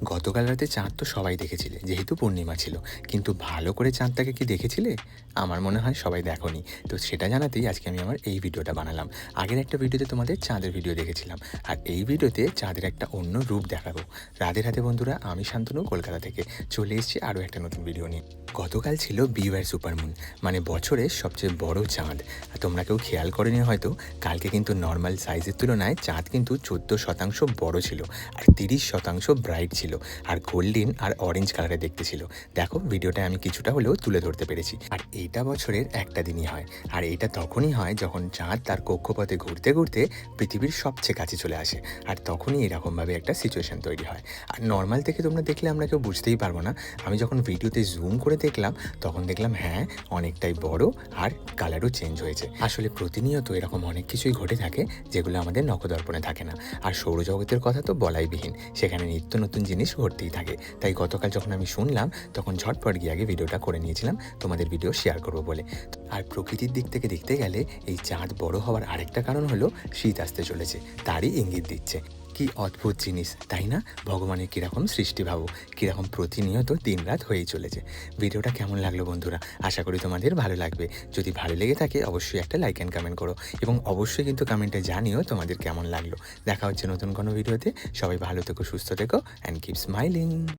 গতকাল রাতে চাঁদ তো সবাই দেখেছিলে, যেহেতু পূর্ণিমা ছিল। কিন্তু ভালো করে চাঁদটাকে কি দেখেছিলে? আমার মনে হয় সবাই দেখোনি। তো সেটা জানাতেই আজকে আমি আমার এই ভিডিওটা বানালাম। আগের একটা ভিডিওতে তোমাদের চাঁদের ভিডিও দেখেছিলাম। আর এই ভিডিওতে চাঁদের একটা অন্য রূপ দেখাবো। রাধে রাধে বন্ধুরা, আমি শান্তনু কলকাতা থেকে চলে এসেছি আরও একটা নতুন ভিডিও নিয়ে। গতকাল ছিল বিওয়ার সুপারমুন, মানে বছরের সবচেয়ে বড় চাঁদ। আর তোমরা কেউ খেয়াল করেনি হয়তো, কালকে কিন্তু নর্মাল সাইজের তুলনায় চাঁদ কিন্তু 14% বড় ছিল, আর 30% ব্রাইট ছিল, আর গোল্ডেন আর অরেঞ্জ কালারে দেখতে ছিল। দেখো ভিডিওটা আমি কিছুটা হলেও তুলে ধরতে পেরেছি। আর এইটা বছরের একটা দিনই হয়, আর এটা তখনই হয় যখন চাঁদ তার কক্ষপথে ঘুরতে ঘুরতে পৃথিবীর সবচেয়ে কাছে চলে আসে। আর তখনই এরকমভাবে একটা সিচুয়েশন তৈরি হয়। আর নর্মাল থেকে তোমরা দেখলে আমরা কেউ বুঝতেই পারবো না। আমি যখন ভিডিওতে জুম করে দেখলাম, তখন দেখলাম হ্যাঁ, অনেকটাই বড়, আর কালারও চেঞ্জ হয়েছে। আসলে প্রতিনিয়ত এরকম অনেক কিছুই ঘটে থাকে, যেগুলো আমাদের নখদর্পণে থাকে না। আর সৌরজগতের কথা তো বলাই বিহীন, সেখানে নিত্য নতুন জিনিস ঘটতেই থাকে। তাই গতকাল যখন আমি শুনলাম, তখন ঝটপট গিয়ে আগে ভিডিওটা করে নিয়েছিলাম, তোমাদের ভিডিও শেয়ার করবো বলে। আর প্রকৃতির দিক থেকে দেখতে গেলে এই চাঁদ বড় হওয়ার আরেকটা কারণ হলো শীত আসতে চলেছে, তারই ইঙ্গিত দিচ্ছে। কি অদ্ভুত জিনিস, তাই না? ভগবানের কীরকম সৃষ্টি ভাবো, কীরকম প্রতিনিয়ত দিনরাত হয়েই চলেছে। ভিডিওটা কেমন লাগলো বন্ধুরা? আশা করি তোমাদের ভালো লাগবে। যদি ভালো লেগে থাকে অবশ্যই একটা লাইক অ্যান্ড কমেন্ট করো, এবং অবশ্যই কিন্তু কমেন্টে জানিও তোমাদের কেমন লাগলো। দেখা হচ্ছে নতুন কোনো ভিডিওতে। সবাই ভালো থেকো, সুস্থ থেকো, অ্যান্ড কিপ স্মাইলিং।